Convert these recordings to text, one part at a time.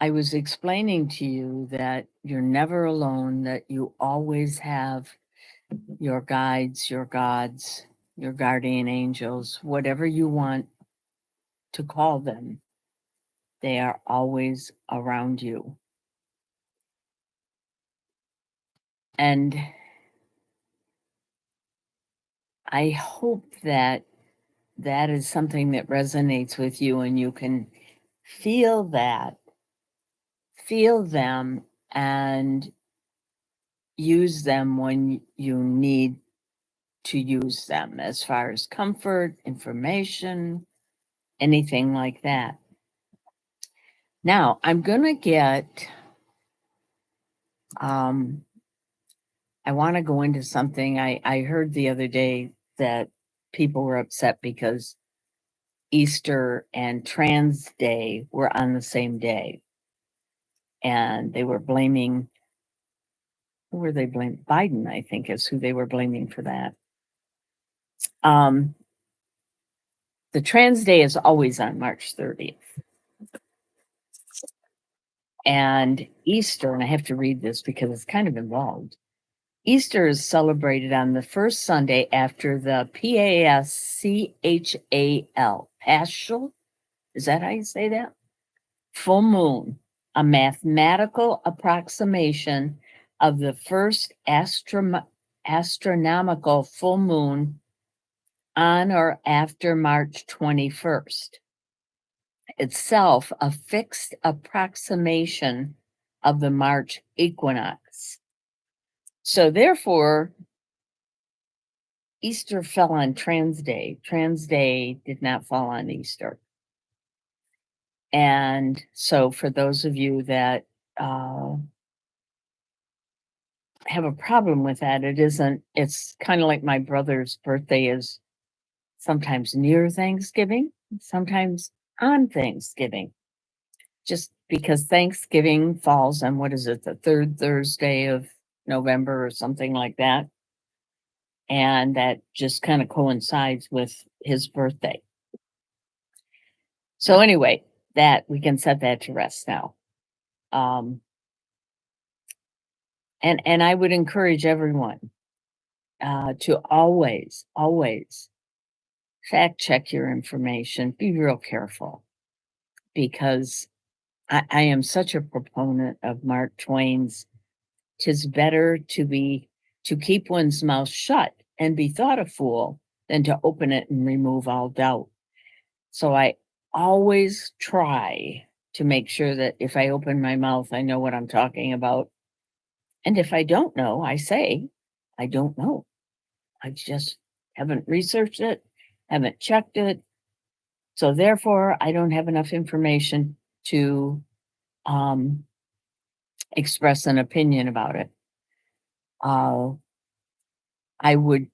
I was explaining to you that you're never alone, that you always have your guides, your gods, your guardian angels, whatever you want to call them. They are always around you. And I hope that that is something that resonates with you and you can feel that, feel them, and use them when you need to use them as far as comfort, information, anything like that. Now, I'm going to get, I want to go into something I heard the other day that people were upset because Easter and Trans Day were on the same day. And they were blaming, who were they blaming? Biden, I think, is who they were blaming for that. The Trans Day is always on March 30th. And Easter, and I have to read this because it's kind of involved. Easter is celebrated on the first Sunday after the Paschal, Paschal, is that how you say that? Full moon, a mathematical approximation of the first astronomical full moon on or after March 21st. Itself a fixed approximation of the March equinox. So therefore, Easter fell on Trans Day. Trans Day did not fall on Easter. And so for those of you that have a problem with that, it's kind of like my brother's birthday is sometimes near Thanksgiving, sometimes on Thanksgiving. Just because Thanksgiving falls on, what is it, the third Thursday of November or something like that. And that just kind of coincides with his birthday. So anyway, that we can set that to rest now. And I would encourage everyone to always fact check your information. Be real careful, because I am such a proponent of Mark Twain's "'Tis better to keep one's mouth shut and be thought a fool than to open it and remove all doubt." So I always try to make sure that if I open my mouth, I know what I'm talking about. And if I don't know, I say, I don't know. I just haven't researched it, haven't checked it. So therefore, I don't have enough information to express an opinion about it. I would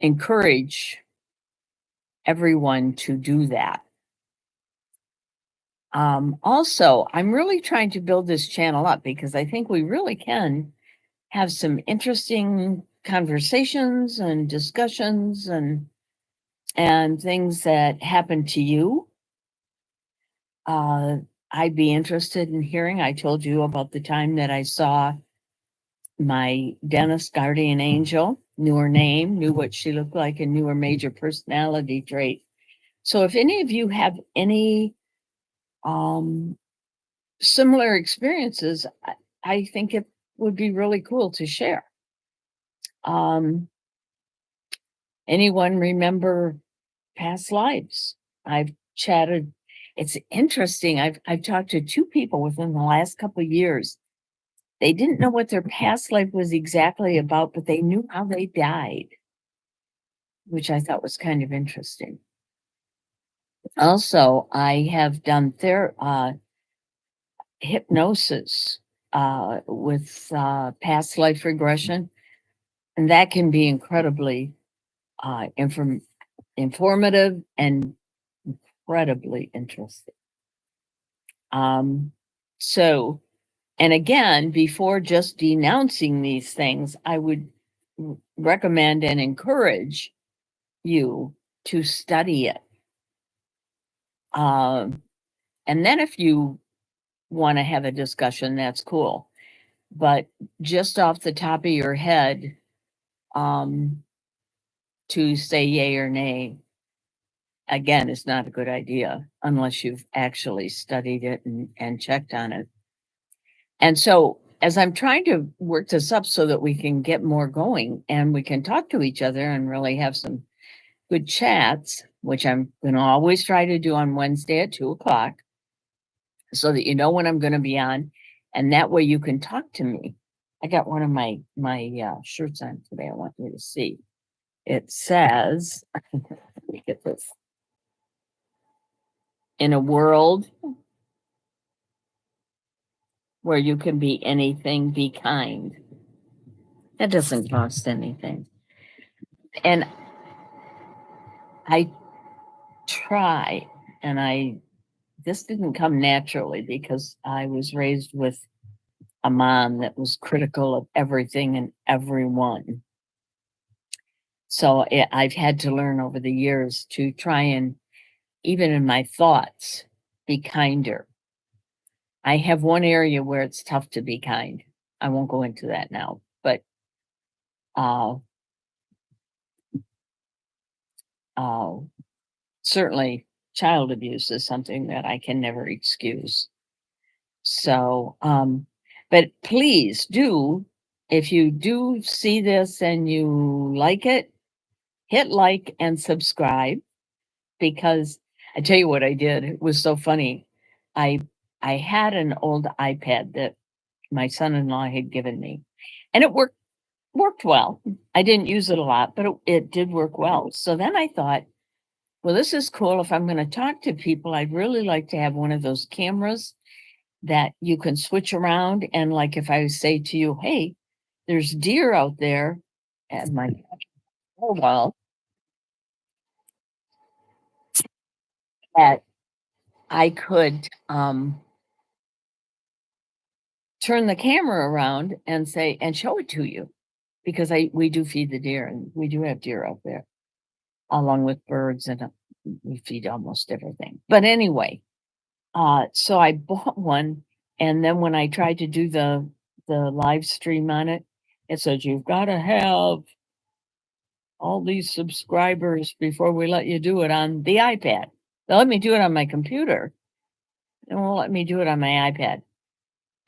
encourage everyone to do that. Also, I'm really trying to build this channel up because I think we really can have some interesting conversations and discussions and things that happen to you. I'd be interested in hearing. I told you about the time that I saw my dentist guardian angel, knew her name, knew what she looked like, and knew her major personality trait. So if any of you have any similar experiences, I think it would be really cool to share. Anyone remember past lives? I've chatted. It's interesting. I've talked to two people within the last couple of years. They didn't know what their past life was exactly about, but they knew how they died, which I thought was kind of interesting. Also, I have done hypnosis with past life regression, and that can be incredibly informative and incredibly interesting. So, and again, before just denouncing these things, I would recommend and encourage you to study it. And then if you want to have a discussion, that's cool. But just off the top of your head, um, to say yay or nay, again, is not a good idea unless you've actually studied it and checked on it. And so, as I'm trying to work this up so that we can get more going and we can talk to each other and really have some good chats, which I'm going to always try to do on Wednesday at 2 o'clock, so that you know when I'm going to be on, and that way you can talk to me. I got one of my shirts on today. I want you to see. It says, let me get this. In a world where you can be anything, be kind. That doesn't cost anything. And I try, and this didn't come naturally because I was raised with a mom that was critical of everything and everyone. So I've had to learn over the years to try and, even in my thoughts, be kinder. I have one area where it's tough to be kind. I won't go into that now, but uh, uh, certainly child abuse is something that I can never excuse. So, but please do, if you do see this and you like it, hit like and subscribe, because I tell you what I did. It was so funny. I I had an old iPad that my son-in-law had given me, and it worked well. I didn't use it a lot, but it did work well. So then I thought, well, this is cool. If I'm going to talk to people, I'd really like to have one of those cameras that you can switch around. And like if I say to you, hey, there's deer out there at my wall, that I could turn the camera around and say and show it to you, because we do feed the deer and we do have deer out there along with birds, and we feed almost everything. But anyway, so I bought one, and then when I tried to do the live stream on it, it says you've got to have all these subscribers before we let you do it on the iPad. They'll let me do it on my computer. They won't let me do it on my iPad.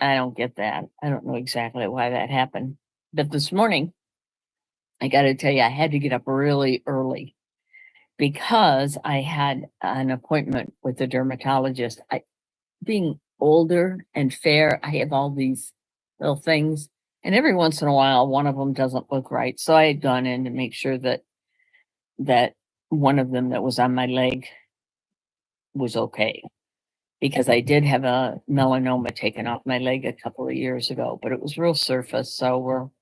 I don't get that. I don't know exactly why that happened. But this morning, I got to tell you, I had to get up really early because I had an appointment with a dermatologist. Being older and fair, I have all these little things, and every once in a while, one of them doesn't look right. So I had gone in to make sure that one of them that was on my leg was okay, because I did have a melanoma taken off my leg a couple of years ago, but it was real surface. So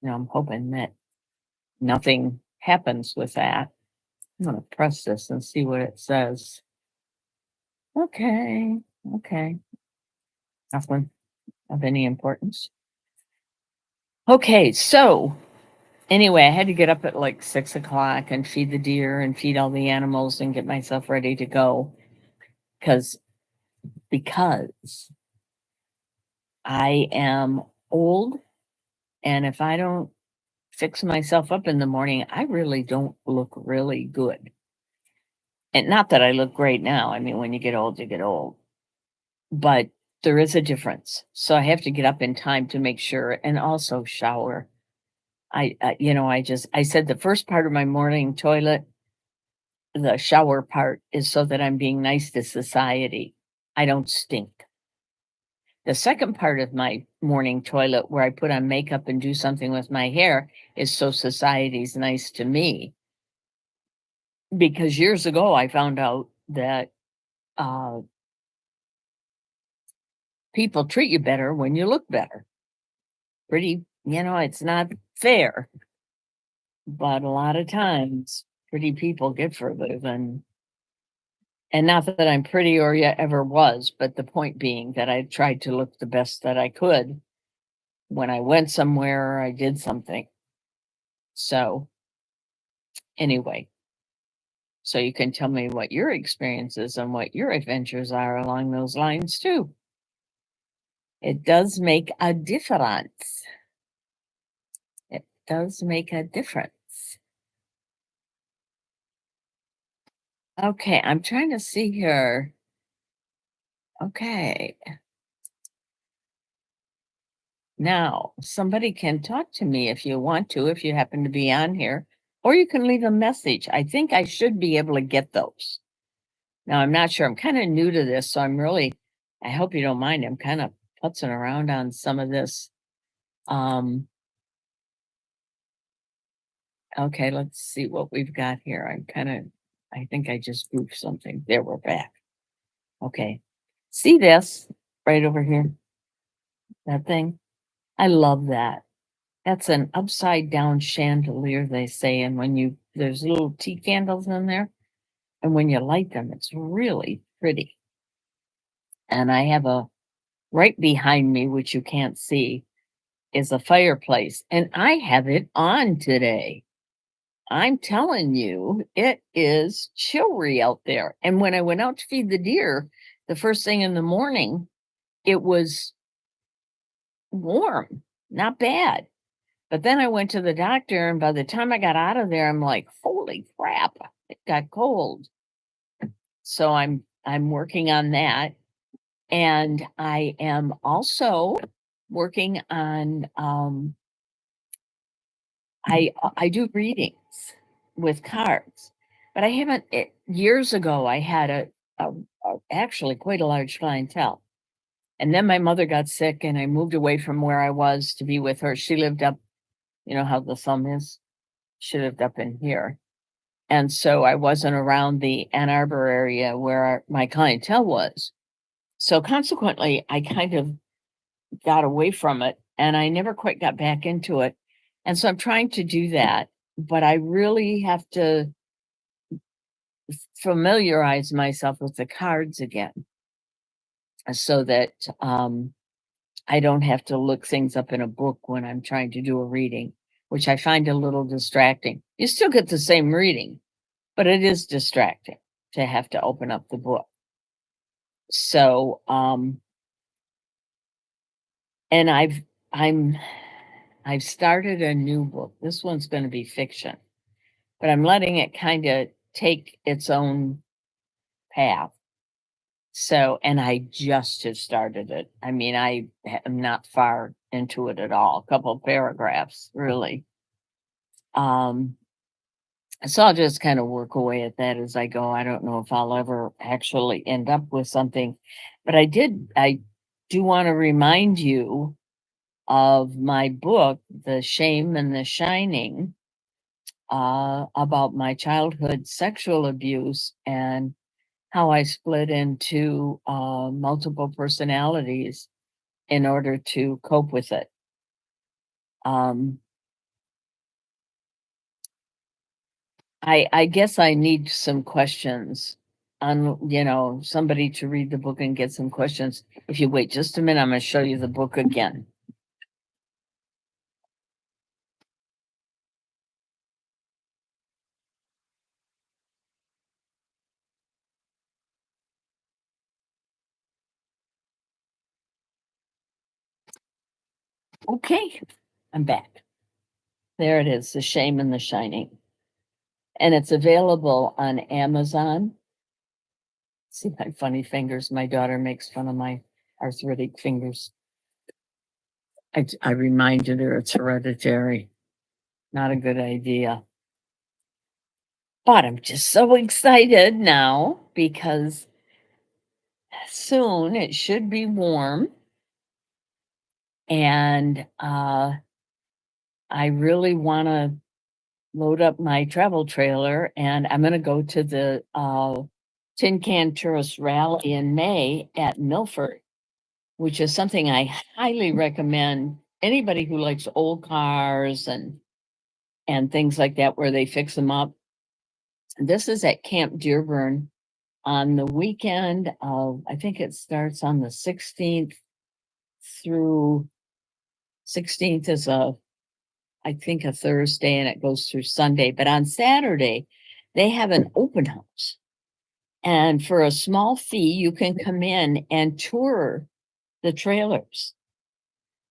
I'm hoping that nothing happens with that. I'm going to press this and see what it says. Okay. Okay. Nothing of any importance. Okay. So anyway, I had to get up at like 6 o'clock and feed the deer and feed all the animals and get myself ready to go, because I am old, and if I don't fix myself up in the morning, I really don't look really good. And not that I look great now. I mean, when you get old, you get old. But there is a difference. So I have to get up in time to make sure, and also shower. I said the first part of my morning toilet, the shower part, is so that I'm being nice to society. I don't stink. The second part of my morning toilet, where I put on makeup and do something with my hair, is so society's nice to me. Because years ago, I found out that uh, people treat you better when you look better. It's not fair, but a lot of times pretty people get further than, and not that I'm pretty or yet ever was, but the point being that I tried to look the best that I could when I went somewhere or I did something. So anyway, so you can tell me what your experiences and what your adventures are along those lines too. It does make a difference. It does make a difference. Okay, I'm trying to see here. Okay. Now, somebody can talk to me if you want to, if you happen to be on here, or you can leave a message. I think I should be able to get those. Now, I'm not sure. I'm kind of new to this, so I hope you don't mind. I'm kind of putzing around on some of this. Um, okay, let's see what we've got here. I think I just goofed something. There, we're back. Okay. See this right over here? That thing? I love that. That's an upside down chandelier, they say. And there's little tea candles in there. And when you light them, it's really pretty. And I have right behind me, which you can't see, is a fireplace. And I have it on today. I'm telling you, it is chilly out there. And when I went out to feed the deer the first thing in the morning, it was warm, not bad. But then I went to the doctor, and by the time I got out of there, I'm like, holy crap, it got cold. So I'm working on that. And I am also working on I do readings with cards, but I haven't years ago I had actually quite a large clientele. And then my mother got sick and I moved away from where I was to be with her. She lived up, you know how the thumb is? She lived up in here. And so I wasn't around the Ann Arbor area where my clientele was. So consequently, I kind of got away from it and I never quite got back into it. And so I'm trying to do that, but I really have to familiarize myself with the cards again so that I don't have to look things up in a book when I'm trying to do a reading, which I find a little distracting. You still get the same reading, but it is distracting to have to open up the book. So, and I've started a new book. This one's going to be fiction, but I'm letting it kind of take its own path. So, and I just have started it. I mean, am not far into it at all. A couple of paragraphs, really. So I'll just kind of work away at that as I go. I don't know if I'll ever actually end up with something, but I do want to remind you of my book, The Shame and the Shining, about my childhood sexual abuse and how I split into multiple personalities in order to cope with it. I guess I need some questions on, somebody to read the book and get some questions. If you wait just a minute, I'm going to show you the book again. Okay, I'm back. There it is, The Shame and the Shining. And it's available on Amazon. See my funny fingers. My daughter makes fun of my arthritic fingers. I reminded her it's hereditary. Not a good idea. But I'm just so excited now because soon it should be warm. And I really want to load up my travel trailer and I'm going to go to the Tin Can Tourist Rally in May at Milford, which is something I highly recommend anybody who likes old cars and things like that where they fix them up. This is at Camp Dearborn on the weekend of, I think it starts on the 16th through 16th is I think a Thursday and it goes through Sunday. But on Saturday, they have an open house. And for a small fee, you can come in and tour the trailers.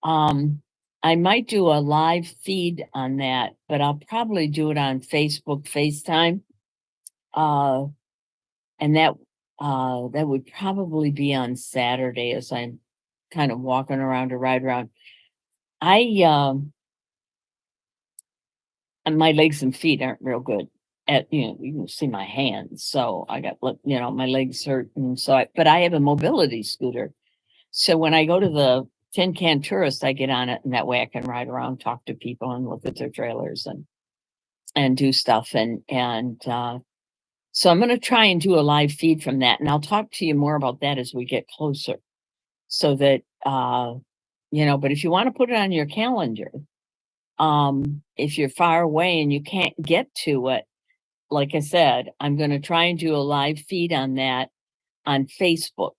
Um, I might do a live feed on that, but I'll probably do it on Facebook FaceTime. Uh, and that would probably be on Saturday as I'm kind of walking around to ride around. I and my legs and feet aren't real good at, you can see my hands. So I got, my legs hurt. And so but I have a mobility scooter. So when I go to the Tin Can Tourist, I get on it, and that way I can ride around, talk to people, and look at their trailers and do stuff. So I'm going to try and do a live feed from that, and I'll talk to you more about that as we get closer. So that but if you want to put it on your calendar, if you're far away and you can't get to it, like I said, I'm going to try and do a live feed on that on Facebook.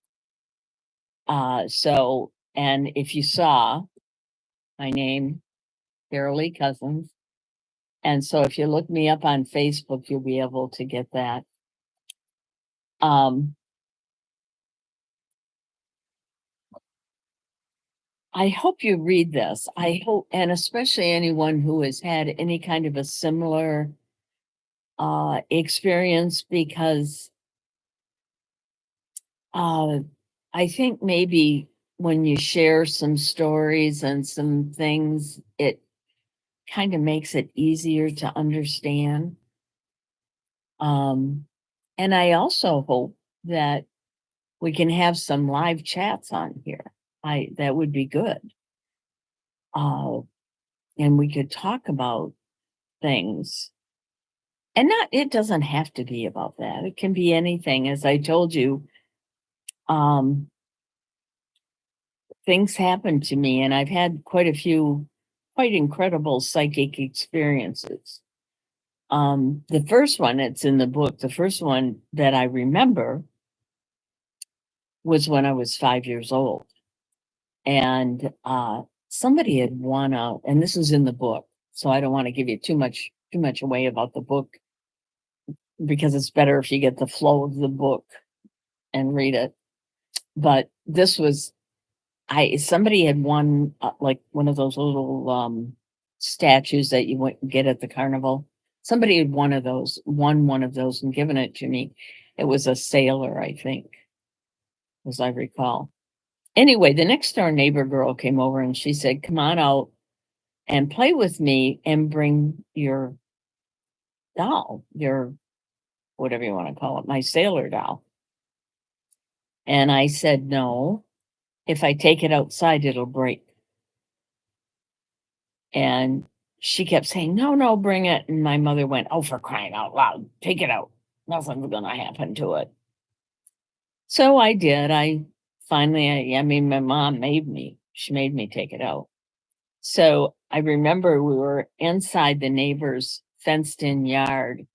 And if you saw my name, Carol Lee Cousins. And so if you look me up on Facebook, you'll be able to get that. I hope you read this. I hope, and especially anyone who has had any kind of a similar experience, because I think maybe when you share some stories and some things, it kind of makes it easier to understand. And I also hope that we can have some live chats on here. That would be good. And we could talk about things. And it doesn't have to be about that. It can be anything. As I told you, things happen to me, and I've had quite a few quite incredible psychic experiences. The first one, it's in the book, the first one that I remember was when I was 5 years old. And somebody had won out, and this is in the book, so I don't want to give you too much away about the book, because it's better if you get the flow of the book and read it. But this was somebody had won like one of those little statues that you get at the carnival. Somebody had won one of those and given it to me. It was a sailor, I think, as I recall. Anyway, the next door neighbor girl came over and she said, "Come on out and play with me and bring your doll, your whatever you want to call it, my sailor doll." And I said, "No, if I take it outside, it'll break." And she kept saying, "No, no, bring it." And my mother went, "Oh, for crying out loud, take it out. Nothing's going to happen to it." So I did. I mean, my mom she made me take it out. So I remember we were inside the neighbor's fenced in yard,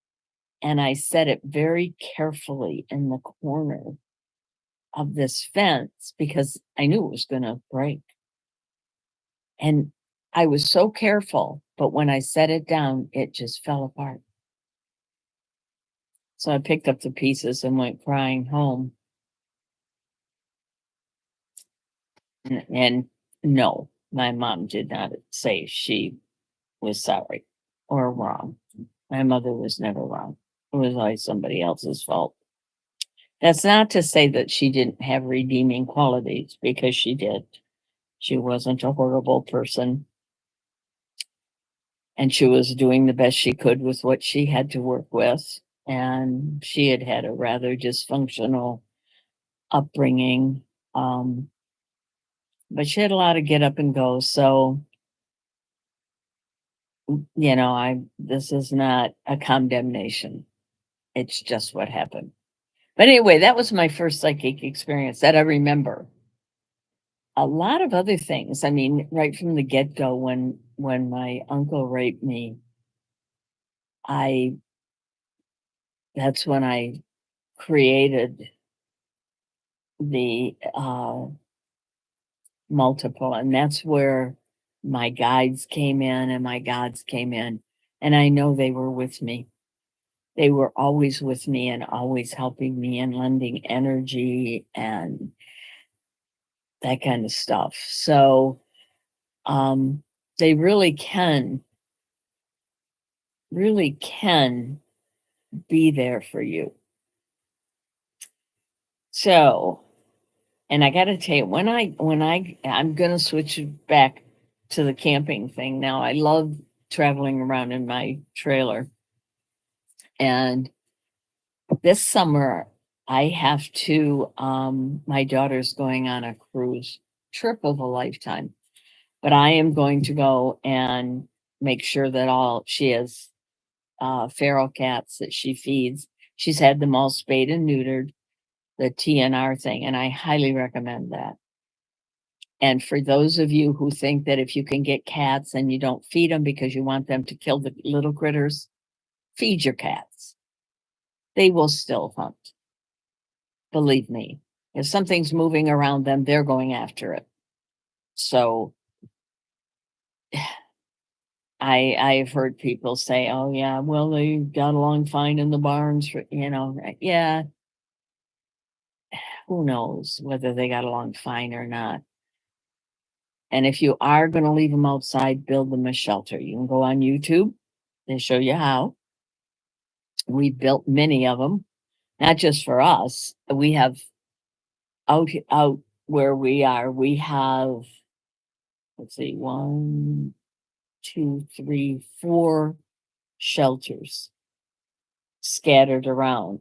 and I set it very carefully in the corner of this fence because I knew it was going to break. And I was so careful, but when I set it down, it just fell apart. So I picked up the pieces and went crying home. And no, my mom did not say she was sorry or wrong. My mother was never wrong. It was always somebody else's fault. That's not to say that she didn't have redeeming qualities, because she did. She wasn't a horrible person. And she was doing the best she could with what she had to work with. And she had had a rather dysfunctional upbringing. But she had a lot of get up and go. So, this is not a condemnation. It's just what happened. But anyway, that was my first psychic experience that I remember. A lot of other things. I mean, right from the get-go, when my uncle raped me, that's when I created the multiple, and that's where my guides came in and my gods came in, and I know they were with me. They were always with me and always helping me and lending energy, and that kind of stuff. So um, they really can be there for you. So, and I got to tell you, I'm going to switch it back to the camping thing now. I love traveling around in my trailer. And this summer, I have to, my daughter's going on a cruise trip of a lifetime, but I am going to go and make sure that she has feral cats that she feeds. She's had them all spayed and neutered, the TNR thing, and I highly recommend that. And for those of you who think that if you can get cats and you don't feed them because you want them to kill the little critters, feed your cats. They will still hunt. Believe me. If something's moving around them, they're going after it. So I've heard people say, "Oh yeah, well they got along fine in the barns," yeah, who knows whether they got along fine or not. And if you are going to leave them outside, build them a shelter. You can go on YouTube. They show you how. We built many of them, not just for us. We have out where we are, we have, let's see, 1, 2, 3, 4 shelters scattered around.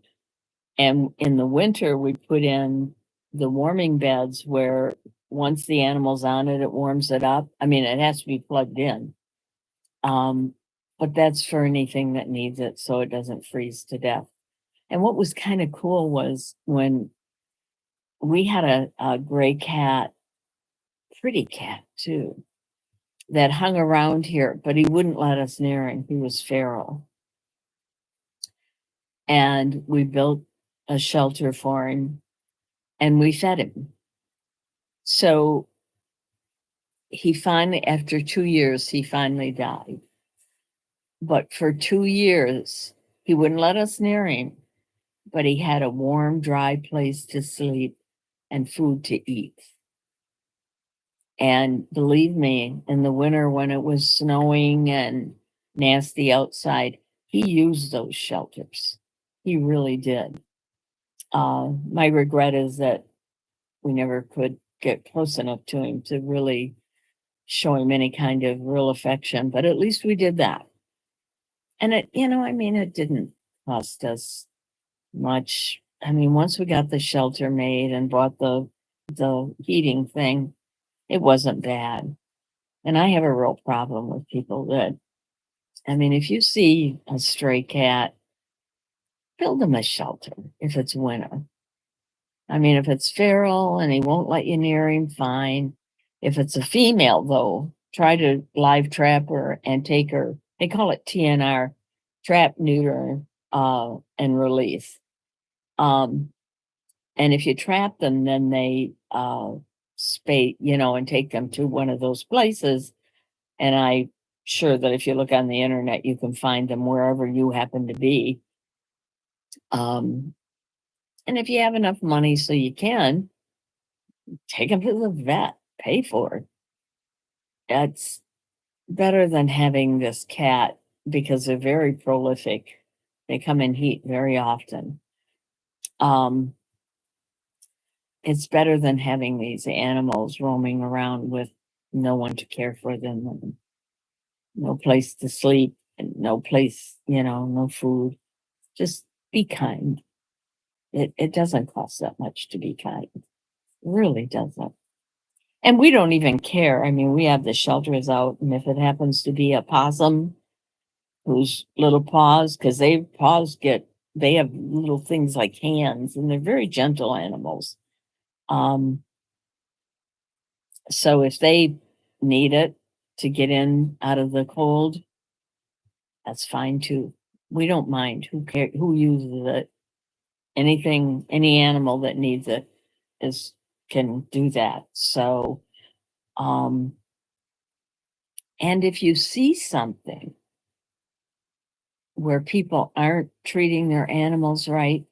And in the winter, we put in the warming beds where once the animal's on it, it warms it up. I mean, it has to be plugged in. But that's for anything that needs it so it doesn't freeze to death. And what was kind of cool was when we had a gray cat, pretty cat too, that hung around here, but he wouldn't let us near him. He was feral. And we built a shelter for him and we fed him. So he finally, after 2 years, he finally died. But for 2 years, he wouldn't let us near him, but he had a warm, dry place to sleep and food to eat. And believe me, in the winter when it was snowing and nasty outside, he used those shelters. He really did. My regret is that we never could get close enough to him to really show him any kind of real affection, but at least we did that. And it didn't cost us much. I mean, once we got the shelter made and bought the heating thing, it wasn't bad. And I have a real problem with people that, I mean, if you see a stray cat, build them a shelter if it's winter. I mean, if it's feral and he won't let you near him, fine. If it's a female, though, try to live trap her and take her. They call it TNR, trap, neuter, and release. And if you trap them, then they spay, and take them to one of those places. And I'm sure that if you look on the internet, you can find them wherever you happen to be. And if you have enough money so you can, take them to the vet, pay for it. That's better than having this cat because they're very prolific. They come in heat very often. It's better than having these animals roaming around with no one to care for them, and no place to sleep, and no place, no food. Just be kind. It doesn't cost that much to be kind. It really doesn't. And we don't even care. I mean, we have the shelters out, and if it happens to be a possum whose little paws, because they have little things like hands, and they're very gentle animals. So if they need it to get in out of the cold, that's fine too. We don't mind who uses it. Any animal that needs it can do that. So, and if you see something where people aren't treating their animals right,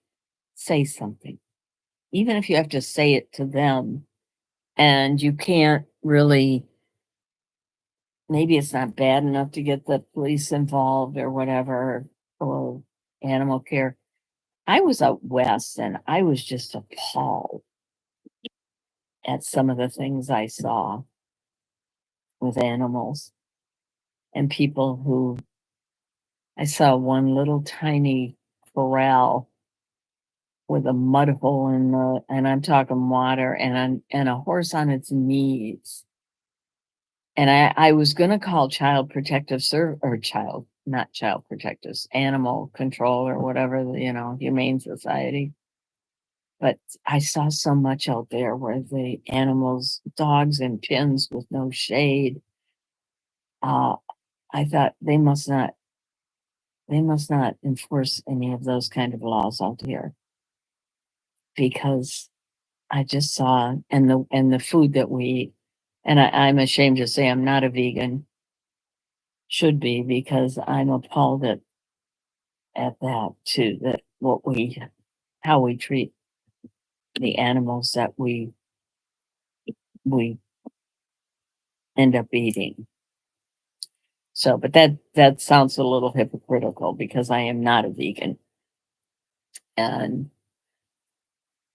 say something. Even if you have to say it to them and you can't really, maybe it's not bad enough to get the police involved or whatever, or animal care. I was out west and I was just appalled at some of the things I saw with animals and people who, I saw one little tiny corral with a mud hole in the, and I'm talking water, and a horse on its knees. And I was gonna call child protective or child, not child protectives, animal control or whatever, humane society. But I saw so much out there where the animals, dogs in pens with no shade. Uh, I thought they must not enforce any of those kind of laws out here, because I just saw, and the food that we eat, and I'm ashamed to say I'm not a vegan, should be, because I'm appalled at that too, that how we treat the animals that we end up eating. So, but that sounds a little hypocritical because I am not a vegan. And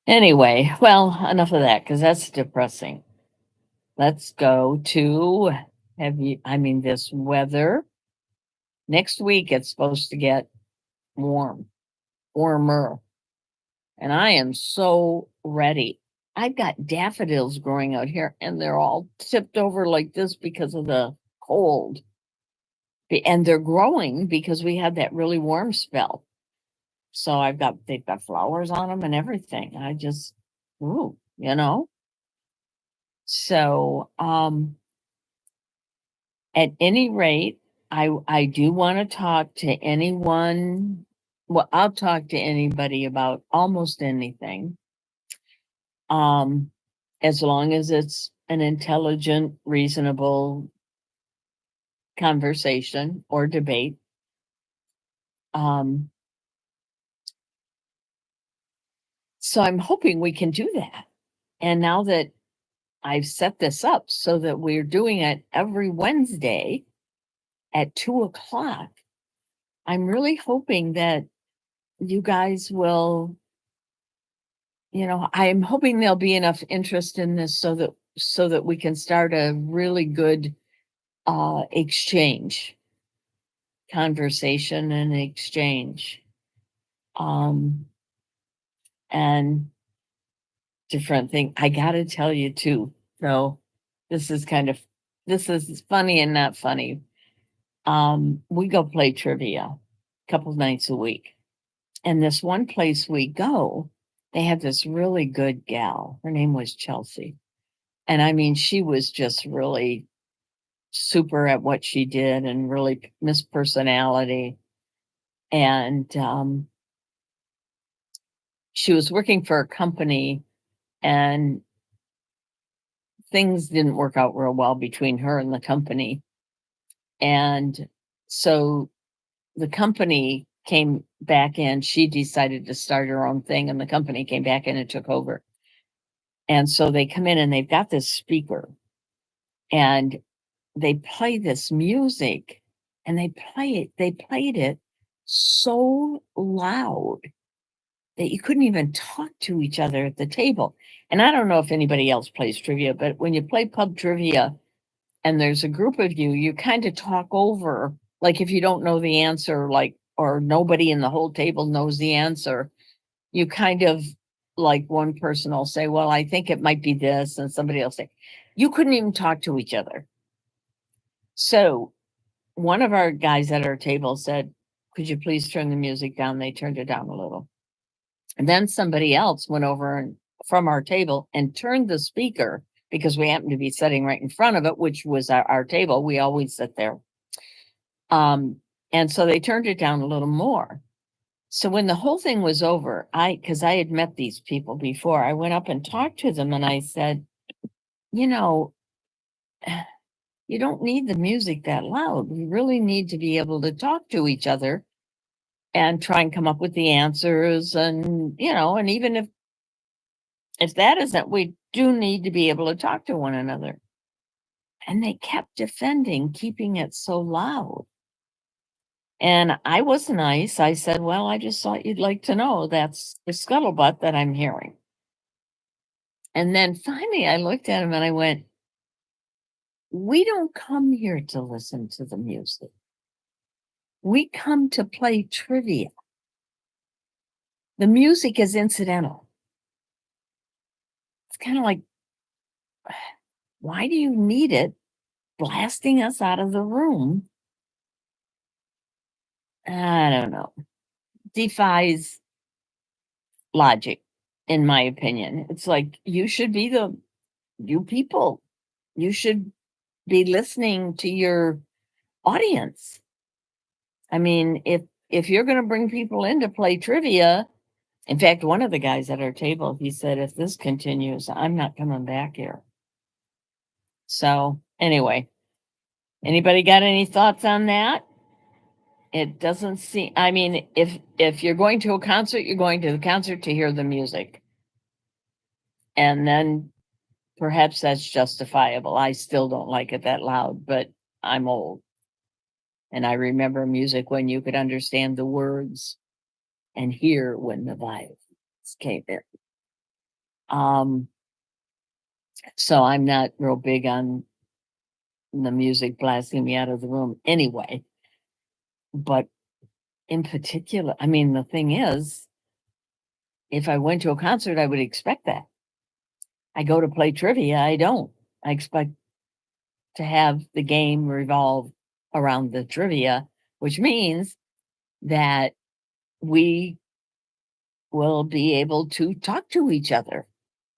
anyway, well, enough of that because that's depressing. Let's go to, this weather. Next week it's supposed to get warmer, and I am so ready. I've got daffodils growing out here and they're all tipped over like this because of the cold. And they're growing because we had that really warm spell. So they've got flowers on them and everything. I just, ooh, So, at any rate, I do want to talk to anyone. Well, I'll talk to anybody about almost anything. Um, as long as it's an intelligent, reasonable conversation or debate. Um, so I'm hoping we can do that. And now that I've set this up so that we're doing it every Wednesday at 2:00, I'm really hoping that you guys will, I'm hoping there'll be enough interest in this so that we can start a really good exchange, conversation and exchange. Um and different thing. I gotta tell you too, though, this is kind of this is funny and not funny. We go play trivia a couple nights a week. And this one place we go, they had this really good gal. Her name was Chelsea. And I mean, she was just really super at what she did and really Miss Personality. And she was working for a company, and things didn't work out real well between her and the company. And so the company came back in. She decided to start her own thing, and the company came back in and took over. And so they come in and they've got this speaker, and they play this music, and they played it so loud that you couldn't even talk to each other at the table. And I don't know if anybody else plays trivia, but when you play pub trivia and there's a group of you, you kind of talk over, like if you don't know the answer, like, or nobody in the whole table knows the answer, you kind of, like, one person will say, well, I think it might be this, and somebody else say, you couldn't even talk to each other. So one of our guys at our table said, could you please turn the music down? They turned it down a little. And then somebody else went over from our table and turned the speaker, because we happened to be sitting right in front of it, which was our table. We always sit there. And so they turned it down a little more. So when the whole thing was over, because I had met these people before, I went up and talked to them and I said, you know, you don't need the music that loud. We really need to be able to talk to each other and try and come up with the answers. And, and even if If that isn't, we do need to be able to talk to one another. And they kept defending keeping it so loud. And I was nice. I said, well, I just thought you'd like to know that's the scuttlebutt that I'm hearing. And then finally I looked at him and I went, we don't come here to listen to the music. We come to play trivia. The music is incidental. It's kind of like, why do you need it blasting us out of the room? I don't know. Defies logic, in my opinion. It's like you should be you people. You should be listening to your audience. I mean, if you're going to bring people in to play trivia, in fact, one of the guys at our table, he said, if this continues, I'm not coming back here. So anyway, anybody got any thoughts on that? It doesn't seem, I mean, if you're going to a concert, you're going to the concert to hear the music. And then perhaps that's justifiable. I still don't like it that loud, but I'm old. And I remember music when you could understand the words and hear when the vibes came in. So I'm not real big on the music blasting me out of the room anyway. But in particular, I mean, the thing is, if I went to a concert, I would expect that. I go to play trivia, I don't. I expect to have the game revolve around the trivia, which means that we will be able to talk to each other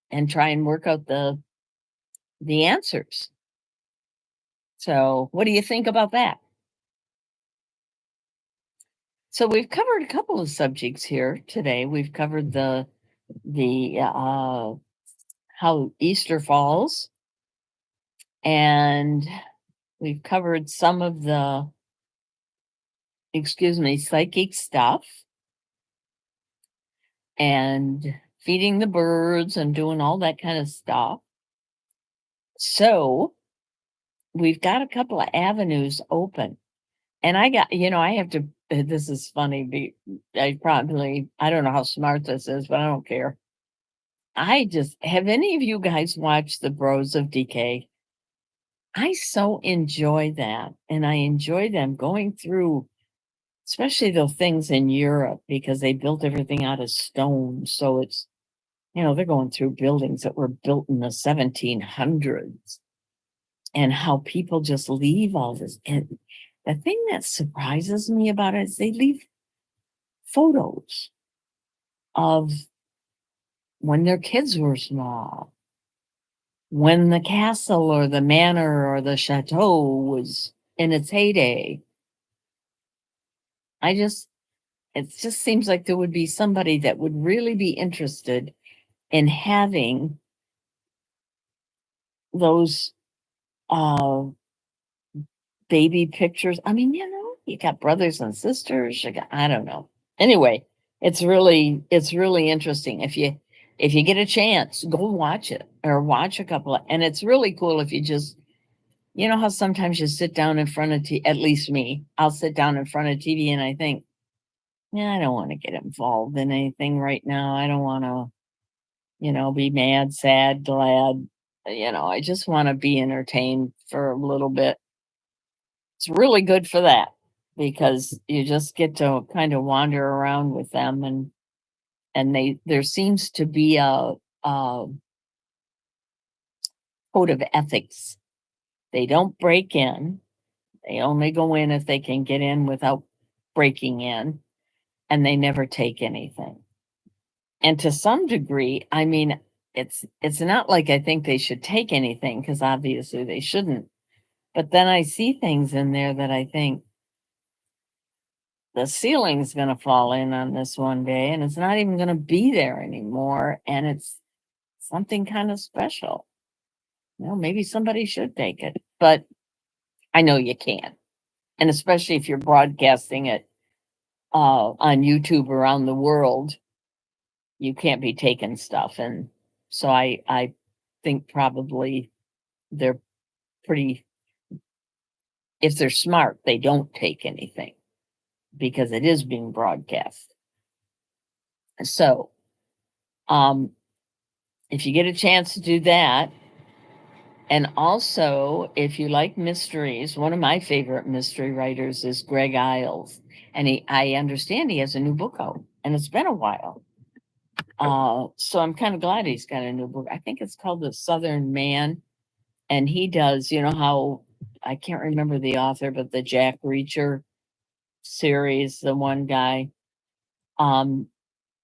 and try and work out the answers. So, what do you think about that? So we've covered a couple of subjects here today. We've covered the how Easter falls, and we've covered some of the, excuse me, psychic stuff and feeding the birds and doing all that kind of stuff. So we've got a couple of avenues open. And I got, I have to, this is funny. I don't know how smart this is, but I don't care. Have any of you guys watched The Bros of Decay? I so enjoy that. And I enjoy them going through, especially the things in Europe, because they built everything out of stone. So it's, they're going through buildings that were built in the 1700s and how people just leave all this. And the thing that surprises me about it is they leave photos of when their kids were small, when the castle or the manor or the chateau was in its heyday. It just seems like there would be somebody that would really be interested in having those baby pictures. I mean, you got brothers and sisters, I don't know. Anyway, it's really interesting. If you get a chance, go watch it or watch a couple and it's really cool if you just, how sometimes you sit down in front of at least me, I'll sit down in front of TV and I think, yeah, I don't want to get involved in anything right now. I don't want to, be mad, sad, glad. I just want to be entertained for a little bit. It's really good for that because you just get to kind of wander around with them and there seems to be a code of ethics. They don't break in. They only go in if they can get in without breaking in, and they never take anything. And to some degree, I mean, it's not like I think they should take anything because obviously they shouldn't. But then I see things in there that I think the ceiling's going to fall in on this one day and it's not even going to be there anymore. And it's something kind of special. Maybe somebody should take it, but I know you can't. And especially if you're broadcasting it on YouTube around the world, you can't be taking stuff and So I think probably they're pretty, if they're smart, they don't take anything because it is being broadcast. So, um, if you get a chance to do that, and also if you like mysteries, one of my favorite mystery writers is Greg Iles, and I understand he has a new book out, and it's been a while. So I'm kind of glad he's got a new book. I think it's called The Southern Man, and he does, you know how, I can't remember the author, but the Jack Reacher series, the one guy. Um,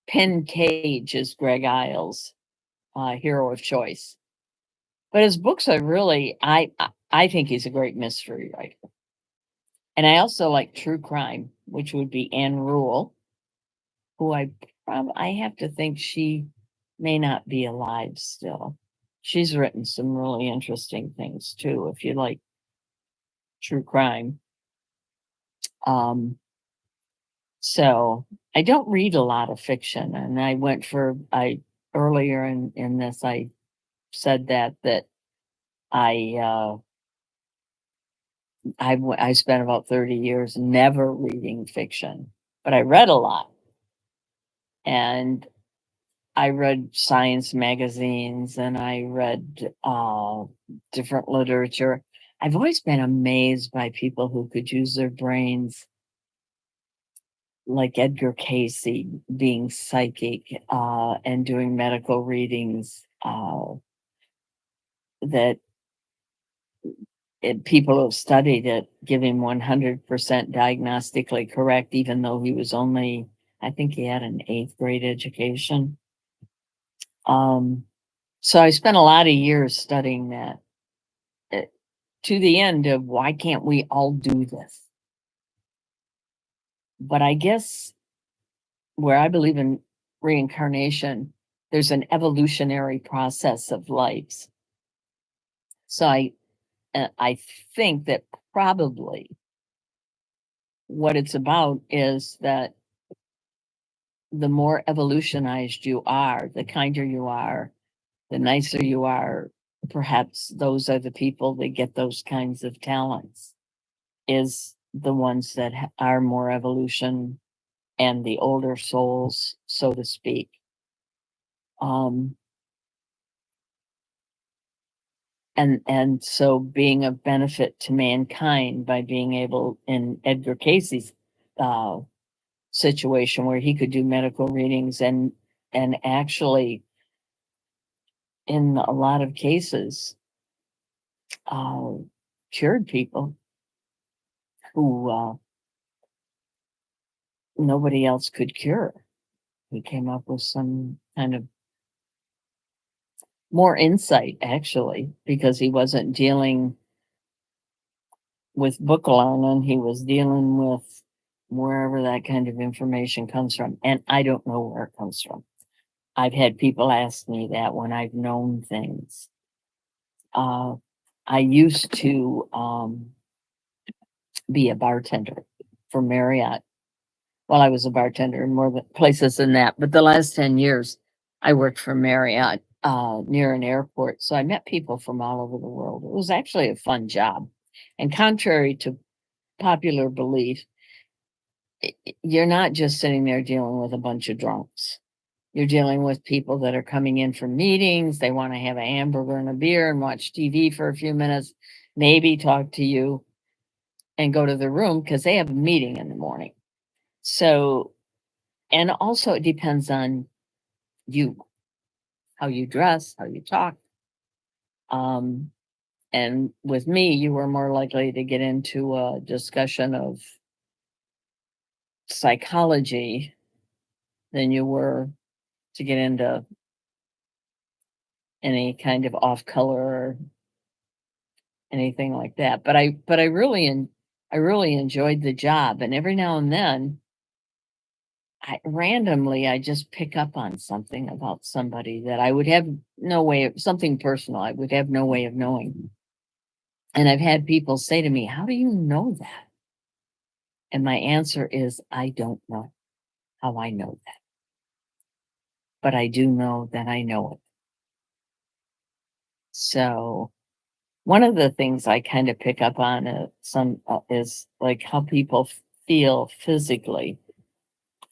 Penn Cage is Greg Iles' hero of choice. But his books are really, I think he's a great mystery writer. And I also like true crime, which would be Anne Rule, who I have to think she may not be alive still. She's written some really interesting things too, if you like true crime. Um, so I don't read a lot of fiction, and I earlier in this I said that I I spent about 30 years never reading fiction, but I read a lot, and I read science magazines, and I read different literature. I've always been amazed by people who could use their brains, like Edgar Casey being psychic and doing medical readings. That People who have studied it give him 100% diagnostically correct, even though he was only, I think he had an eighth grade education. Um, so I spent a lot of years studying that, eh, to the end of why can't we all do this? But I guess where I believe in reincarnation, there's an evolutionary process of lives. So I think that probably what it's about is that the more evolutionized you are, the kinder you are, the nicer you are, perhaps those are the people that get those kinds of talents, is the ones that are more evolution and the older souls, so to speak. Um, and so being a benefit to mankind by being able, in Edgar Casey's uh, situation, where he could do medical readings and actually, in a lot of cases, uh, cured people who nobody else could cure. He came up with some kind of more insight, actually, because he wasn't dealing with book learning, he was dealing with wherever that kind of information comes from. And I don't know where it comes from. I've had people ask me that when I've known things. I used to be a bartender for Marriott. Well, I was a bartender in more places than that, but the last 10 years I worked for Marriott near an airport. So I met people from all over the world. It was actually a fun job. And contrary to popular belief, you're not just sitting there dealing with a bunch of drunks. You're dealing with people that are coming in for meetings. They want to have a hamburger and a beer and watch TV for a few minutes, maybe talk to you and go to the room because they have a meeting in the morning. So, and also it depends on you, how you dress, how you talk. Um, and with me, you were more likely to get into a discussion of psychology than you were to get into any kind of off color or anything like that. But I really enjoyed the job. And every now and then, I just pick up on something about somebody that I would have no way of, something personal, I would have no way of knowing. And I've had people say to me, "How do you know that?" And my answer is, I don't know how I know that, but I do know that I know it. So one of the things I kind of pick up on is like how people feel physically.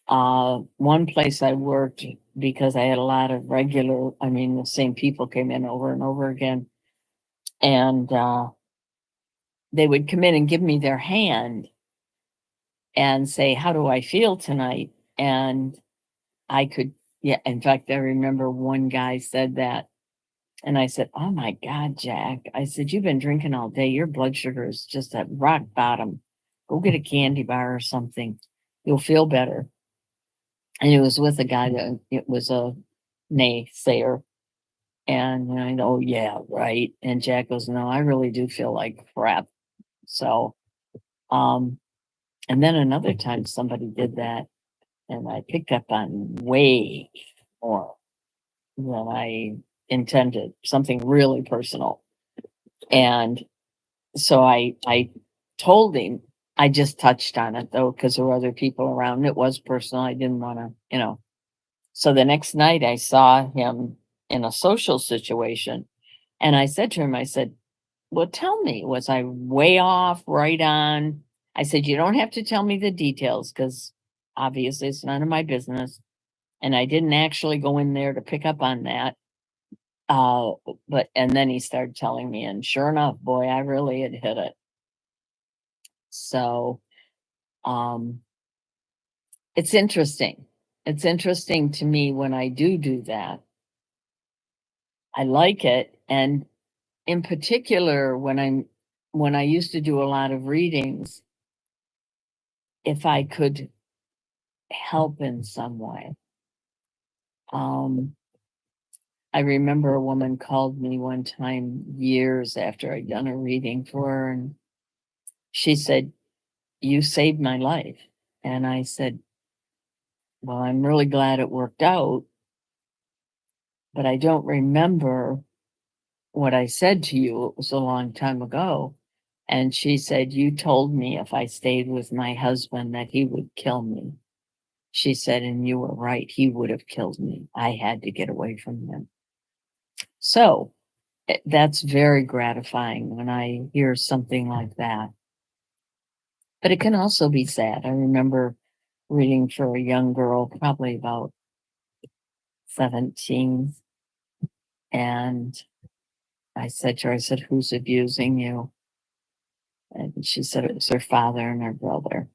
One place I worked, because I had a lot of I mean, the same people came in over and over again, and they would come in and give me their hand and say, "How do I feel tonight?" And I could, yeah, in fact, I remember one guy said that. And I said, "Oh my God, Jack." I said, "You've been drinking all day. Your blood sugar is just at rock bottom. Go get a candy bar or something. You'll feel better." And it was with a guy that it was a naysayer. And I know, "Oh, yeah, right." And Jack goes, "No, I really do feel like crap." So, um, and then another time somebody did that, and I picked up on way more than I intended, something really personal. And so I told him, I just touched on it though, because there were other people around. It was personal. I didn't want to. So the next night I saw him in a social situation, and I said to him, I said, "Well, tell me, was I way off, right on?" I said, "You don't have to tell me the details because obviously it's none of my business. And I didn't actually go in there to pick up on that." Uh, and then he started telling me, and sure enough, boy, I really had hit it. So, um, it's interesting. It's interesting to me when I do that. I like it, and in particular, when I used to do a lot of readings, if I could help in some way. Um, I remember a woman called me one time years after I'd done a reading for her, and she said, "You saved my life." And I said, "Well, I'm really glad it worked out, but I don't remember what I said to you. It was a long time ago." And she said, "You told me if I stayed with my husband that he would kill me." She said, "And you were right. He would have killed me. I had to get away from him." So that's very gratifying when I hear something like that. But it can also be sad. I remember reading for a young girl, probably about 17. And I said to her, I said, "Who's abusing you?" And she said it was her father and her brother.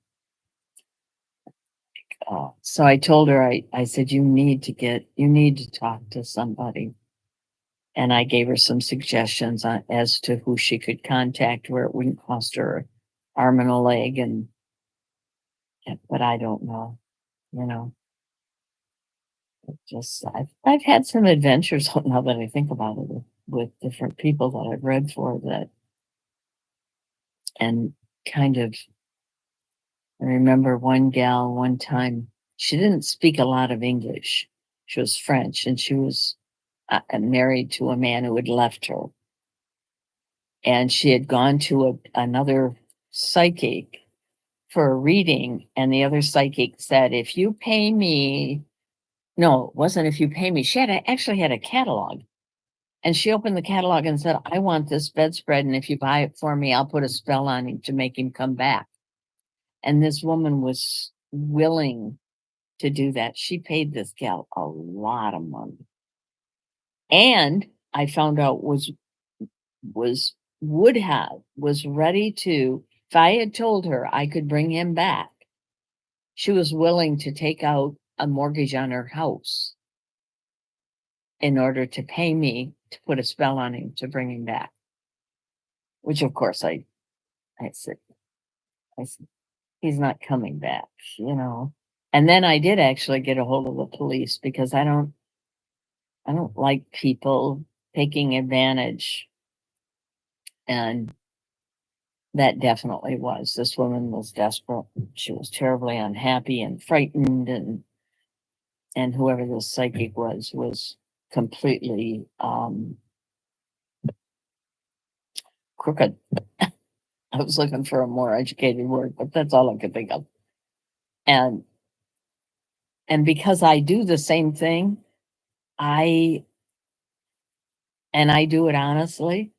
So I told her, I said, you need to talk to somebody. And I gave her some suggestions as to who she could contact where it wouldn't cost her an arm and a leg. But I don't know, you know, I've had some adventures now that I think about it with different people that I've read for that, and kind of, I remember one gal one time, she didn't speak a lot of English. She was French, and she was married to a man who had left her. And she had gone to another psychic for a reading, and the other psychic said, "If you pay me," no, it wasn't "if you pay me." She actually had a catalog. And she opened the catalog and said, "I want this bedspread, and if you buy it for me, I'll put a spell on him to make him come back." And this woman was willing to do that. She paid this gal a lot of money. And I found out was would have was ready to, if I had told her I could bring him back, she was willing to take out a mortgage on her house in order to pay me to put a spell on him to bring him back. Which of course I said, I said, "He's not coming back, you know." And then I did actually get a hold of the police because I don't like people taking advantage, and that definitely was. This woman was desperate. She was terribly unhappy and frightened, and whoever this psychic was completely crooked. I was looking for a more educated word, but that's all I could think of. And because I do the same thing, I and I do it honestly,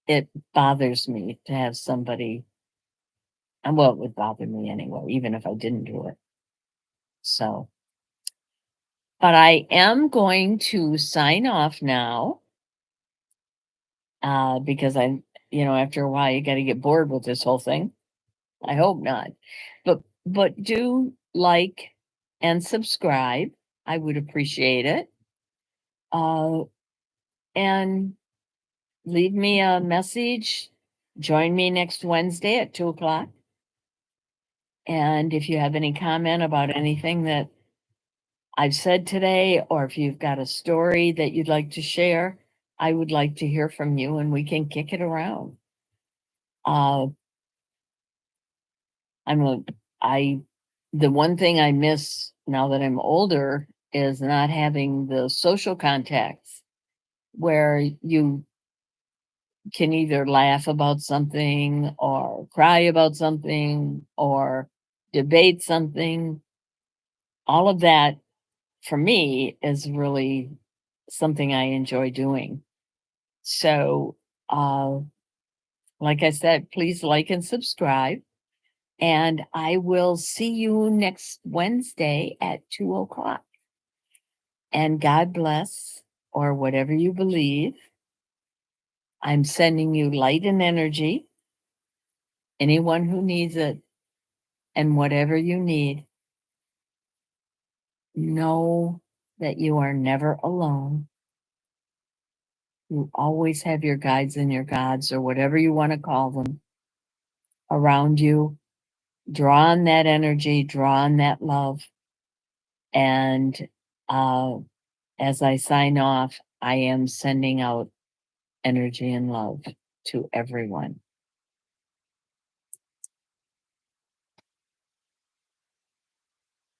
it bothers me to have somebody, and well, it would bother me anyway, even if I didn't do it. So, but I am going to sign off now, because I'm, after a while, you got to get bored with this whole thing. I hope not. But do like and subscribe. I would appreciate it. Uh, and leave me a message. Join me next Wednesday at 2 o'clock. And if you have any comment about anything that I've said today, or if you've got a story that you'd like to share, I would like to hear from you and we can kick it around. Uh, I'm a, I, the one thing I miss now that I'm older is not having the social contacts where you can either laugh about something or cry about something or debate something. All of that for me is really something I enjoy doing. So, uh, like I said, please like and subscribe. And I will see you next Wednesday at 2 o'clock. And God bless, or whatever you believe. I'm sending you light and energy. Anyone who needs it, and whatever you need, know that you are never alone. You always have your guides and your gods, or whatever you want to call them, around you. Draw on that energy, draw on that love. And uh, as I sign off, I am sending out energy and love to everyone.